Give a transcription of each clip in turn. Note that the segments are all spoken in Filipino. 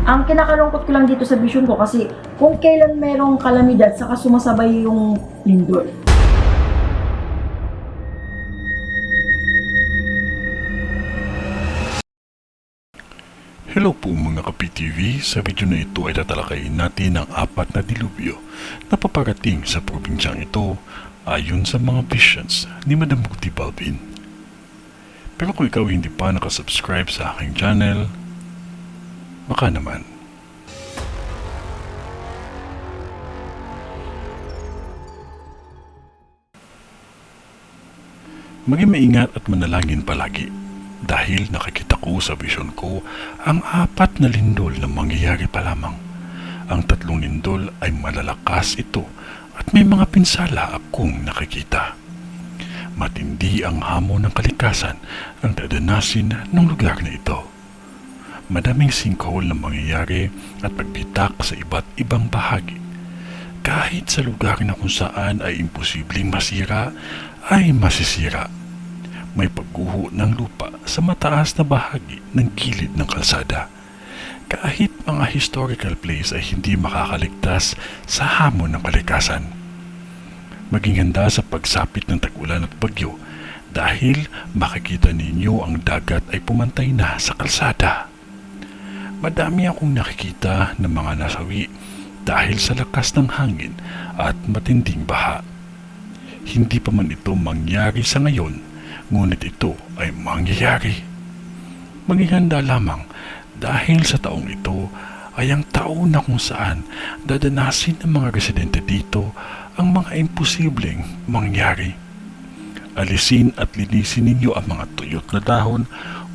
Ang kinakalungkot ko lang dito sa vision ko kasi kung kailan merong kalamidad saka sumasabay yung lindol. Hello po mga ka-PTV, sa video na ito ay tatalakayin natin ang 4 na dilubyo na paparating sa probinsyang ito ayon sa mga visions ni Madam Ruthie Balvin. Pero kung ikaw hindi pa nakasubscribe sa aking channel, baka naman. Maging maingat at manalangin palagi dahil nakikita ko sa vision ko ang 4 na lindol na mangyayari pa lamang. Ang 3 lindol ay malalakas ito at may mga pinsala akong nakikita. Matindi ang hamon ng kalikasan ang dadanasin ng lugar na ito. Madaming sinkhole na mangyayari at pagbitak sa iba't ibang bahagi. Kahit sa lugar na kung saan ay imposibleng masira, ay masisira. May pagguho ng lupa sa mataas na bahagi ng gilid ng kalsada. Kahit mga historical place ay hindi makakaligtas sa hamon ng kalikasan. Maging handa sa pagsapit ng tag-ulan at bagyo dahil makikita ninyo ang dagat ay pumantay na sa kalsada. Madami akong nakikita ng mga nasawi dahil sa lakas ng hangin at matinding baha. Hindi pa man ito mangyari sa ngayon, ngunit ito ay mangyayari. Maging handa lamang dahil sa taong ito ay ang taon na kung saan dadanasin ng mga residente dito ang mga imposibleng mangyari. Alisin at linisin ninyo ang mga tuyot na dahon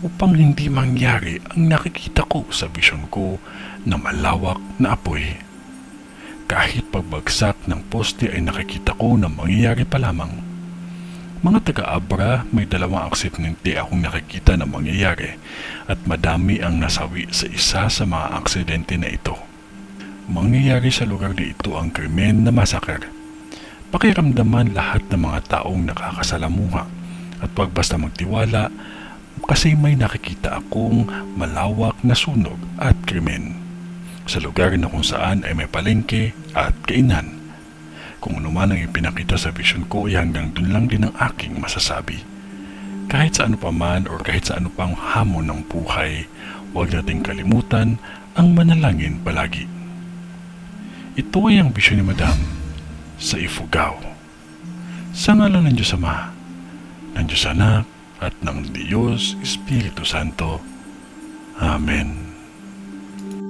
upang hindi mangyari ang nakikita ko sa vision ko na malawak na apoy. Kahit pagbagsak ng poste ay nakikita ko na mangyayari pa lamang. Mga taga-Abra, may 2 aksidente akong nakikita na mangyayari at madami ang nasawi sa isa sa mga aksidente na ito. Mangyayari sa lugar na ito ang krimen na massacre. Pakiramdaman lahat ng mga taong nakakasalamuha at wag basta magtiwala kasi may nakikita akong malawak na sunog at krimen. Sa lugar na kung saan ay may palengke at kainan. Kung ano man ang ipinakita sa vision ko ay hanggang dun lang din ang aking masasabi. Kahit sa ano pa man o kahit sa ano pang hamon ng buhay, huwag nating kalimutan ang manalangin palagi. Ito ay ang vision ni Madam sa Ifugao. Sa ngalan ng Diyos Ama, ng Diyos Anak at ng Diyos Espiritu Santo. Amen.